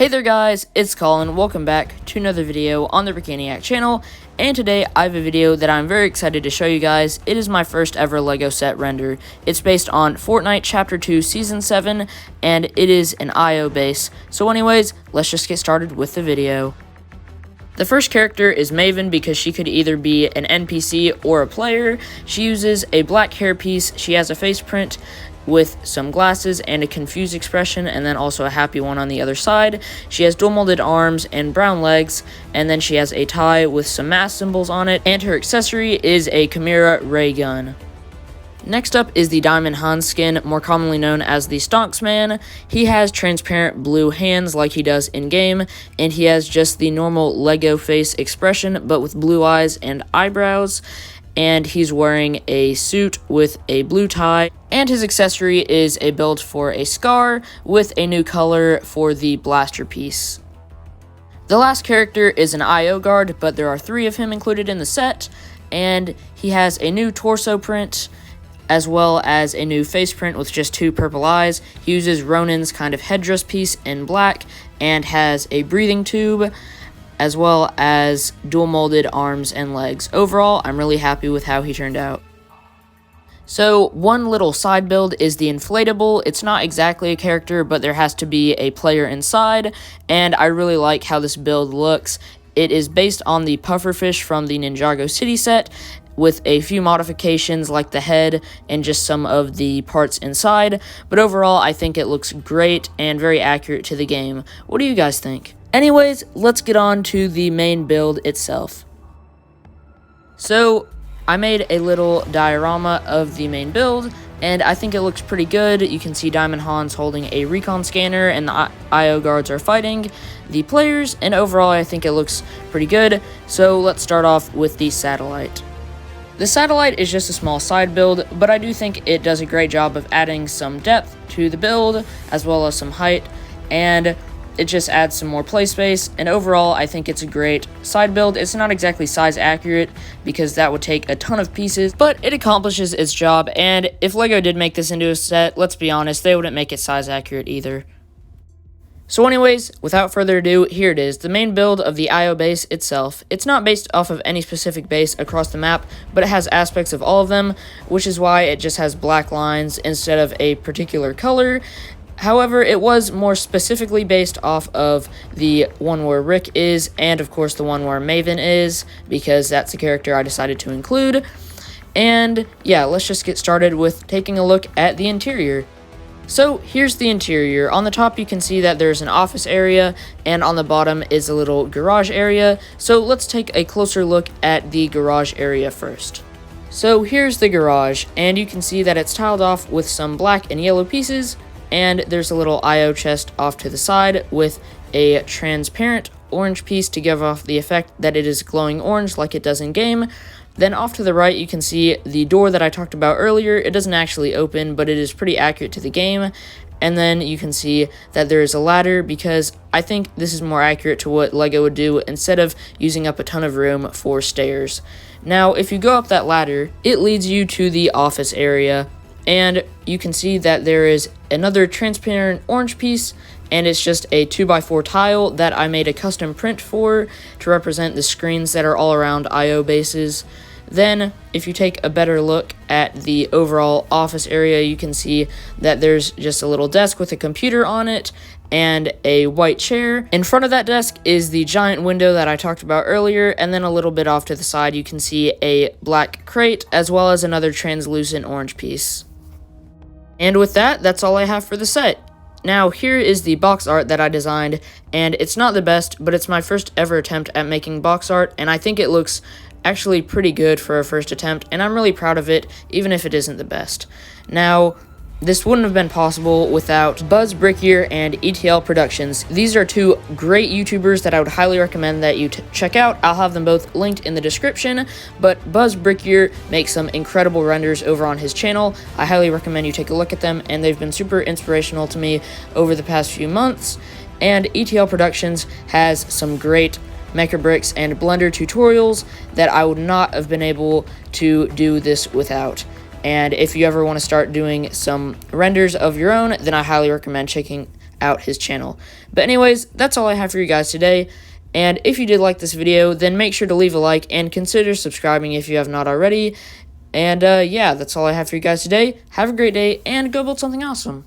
Hey there guys, it's Colin. Welcome back to another video on the Brickaniac channel, and today I have a video that I'm very excited to show you guys. It is my first ever LEGO set render. It's based on Fortnite Chapter 2 Season 7, and it is an IO base. So anyways, let's just get started with the video. The first character is Maven because she could either be an NPC or a player. She uses a black hairpiece, she has a face print with some glasses and a confused expression, and then also a happy one on the other side. She has dual molded arms and brown legs, and then she has a tie with some mass symbols on it, and her accessory is a Chimera ray gun. Next up is the Diamond Hanz skin, more commonly known as the Stonksman. He has transparent blue hands like he does in-game, and he has just the normal LEGO face expression, but with blue eyes and eyebrows. And he's wearing a suit with a blue tie, and his accessory is a build for a scar with a new color for the blaster piece. The last character is an IO guard, but there are 3 of him included in the set, and he has a new torso print as well as a new face print with just 2 purple eyes. He uses Ronin's kind of headdress piece in black and has a breathing tube, as well as dual molded arms and legs. Overall, I'm really happy with how he turned out. So, one little side build is the Inflate-A-Bull. It's not exactly a character, but there has to be a player inside, and I really like how this build looks. It is based on the pufferfish from the Ninjago City set, with a few modifications like the head and just some of the parts inside, but overall I think it looks great and very accurate to the game. What do you guys think? Anyways, let's get on to the main build itself. So, I made a little diorama of the main build, and I think it looks pretty good. You can see Diamond Hanz holding a recon scanner, and the IO guards are fighting the players, and overall I think it looks pretty good. So, let's start off with the satellite. The satellite is just a small side build, but I do think it does a great job of adding some depth to the build, as well as some height, and it just adds some more play space, and overall I think it's a great side build. It's not exactly size accurate because that would take a ton of pieces, but it accomplishes its job, and if LEGO did make this into a set, let's be honest, they wouldn't make it size accurate either. So anyways, without further ado, here it is, the main build of the IO base itself. It's not based off of any specific base across the map, but it has aspects of all of them, which is why it just has black lines instead of a particular color. However, it was more specifically based off of the one where Rick is, and of course the one where Maven is, because that's the character I decided to include. And yeah, let's just get started with taking a look at the interior. So here's the interior. On the top you can see that there's an office area, and on the bottom is a little garage area. So let's take a closer look at the garage area first. So here's the garage, and you can see that it's tiled off with some black and yellow pieces, and there's a little IO chest off to the side with a transparent orange piece to give off the effect that it is glowing orange like it does in game. Then off to the right you can see the door that I talked about earlier. It doesn't actually open, but it is pretty accurate to the game. And then you can see that there is a ladder, because I think this is more accurate to what LEGO would do instead of using up a ton of room for stairs. Now if you go up that ladder, it leads you to the office area, and you can see that there is another transparent orange piece, and it's just a 2x4 tile that I made a custom print for to represent the screens that are all around IO bases. Then, if you take a better look at the overall office area, you can see that there's just a little desk with a computer on it and a white chair. In front of that desk is the giant window that I talked about earlier, and then a little bit off to the side you can see a black crate as well as another translucent orange piece. And with that, that's all I have for the set. Now, here is the box art that I designed, and it's not the best, but it's my first ever attempt at making box art, and I think it looks actually pretty good for a first attempt, and I'm really proud of it, even if it isn't the best. Now, this wouldn't have been possible without Buzz Brickier and ETL Productions. These are 2 great YouTubers that I would highly recommend that you check out. I'll have them both linked in the description, but Buzz Brickier makes some incredible renders over on his channel. I highly recommend you take a look at them, and they've been super inspirational to me over the past few months. And ETL Productions has some great Maker Bricks and Blender tutorials that I would not have been able to do this without. And if you ever want to start doing some renders of your own, then I highly recommend checking out his channel. But anyways, that's all I have for you guys today. And if you did like this video, then make sure to leave a like and consider subscribing if you have not already. And yeah, that's all I have for you guys today. Have a great day and go build something awesome.